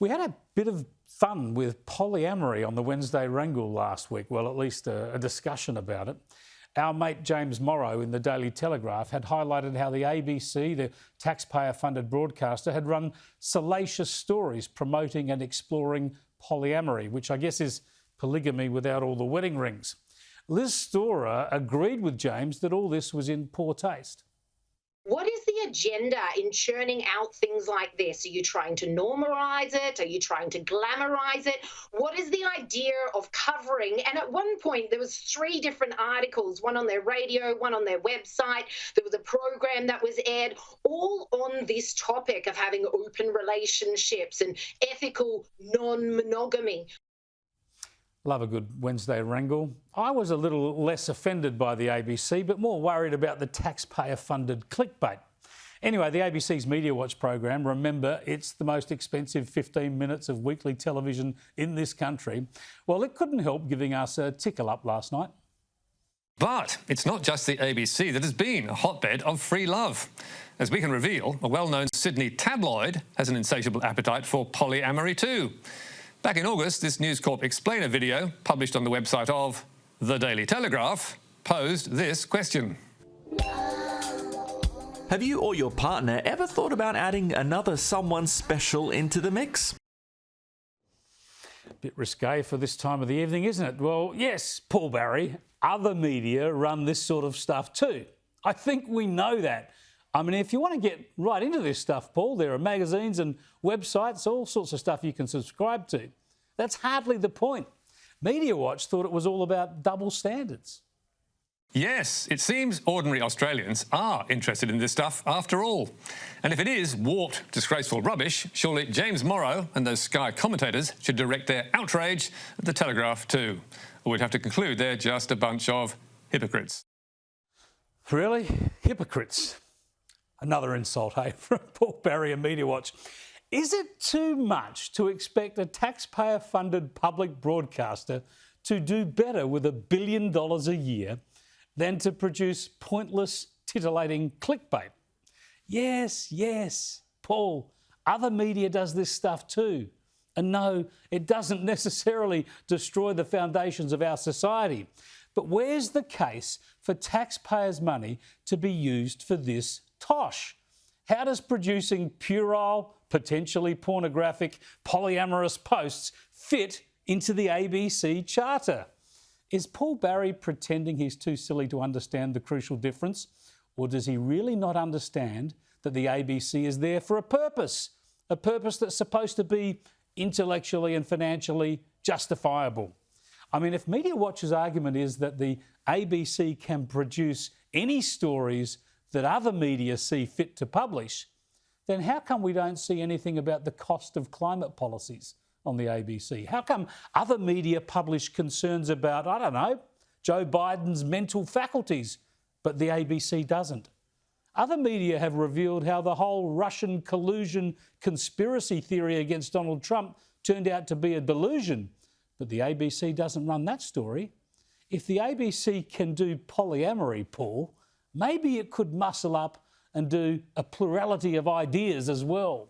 We had a bit of fun with polyamory on the Wednesday Wrangle last week, well, at least a discussion about it. Our mate James Morrow in the Daily Telegraph had highlighted how the ABC, the taxpayer-funded broadcaster, had run salacious stories promoting and exploring polyamory, which I guess is polygamy without all the wedding rings. Liz Storer agreed with James that all this was in poor taste. What is the agenda in churning out things like this? Are you trying to normalise it? Are you trying to glamorise it? What is the idea of covering? And at one point, there was 3 different articles, one on their radio, one on their website. There was a program that was aired, all on this topic of having open relationships and ethical non-monogamy. Love a good Wednesday Wrangle. I was a little less offended by the ABC, but more worried about the taxpayer-funded clickbait. Anyway, the ABC's Media Watch program, remember, it's the most expensive 15 minutes of weekly television in this country. Well, it couldn't help giving us a tickle up last night. But it's not just the ABC that has been a hotbed of free love. As we can reveal, a well-known Sydney tabloid has an insatiable appetite for polyamory too. Back in August, this News Corp Explainer video, published on the website of The Daily Telegraph, posed this question. Have you or your partner ever thought about adding another someone special into the mix? Bit risque for this time of the evening, isn't it? Well, yes, Paul Barry, other media run this sort of stuff too. I think we know that. I mean, if you want to get right into this stuff, Paul, there are magazines and websites, all sorts of stuff you can subscribe to. That's hardly the point. Media Watch thought it was all about double standards. Yes, it seems ordinary Australians are interested in this stuff after all. And if it is warped, disgraceful rubbish, surely James Morrow and those Sky commentators should direct their outrage at the Telegraph too. Or we'd have to conclude they're just a bunch of hypocrites. Really? Hypocrites? Another insult, hey, from Paul Barry and Media Watch. Is it too much to expect a taxpayer-funded public broadcaster to do better with $1 billion a year than to produce pointless, titillating clickbait? Yes, Paul, other media does this stuff too. And no, it doesn't necessarily destroy the foundations of our society. But where's the case for taxpayers' money to be used for this tosh? How does producing puerile, potentially pornographic, polyamorous posts fit into the ABC charter? Is Paul Barry pretending he's too silly to understand the crucial difference? Or does he really not understand that the ABC is there for a purpose that's supposed to be intellectually and financially justifiable? I mean, if Media Watch's argument is that the ABC can produce any stories that other media see fit to publish, then how come we don't see anything about the cost of climate policies on the ABC? How come other media publish concerns about, I don't know, Joe Biden's mental faculties, but the ABC doesn't? Other media have revealed how the whole Russian collusion conspiracy theory against Donald Trump turned out to be a delusion, but the ABC doesn't run that story. If the ABC can do polyamory, Paul, maybe it could muscle up and do a plurality of ideas as well.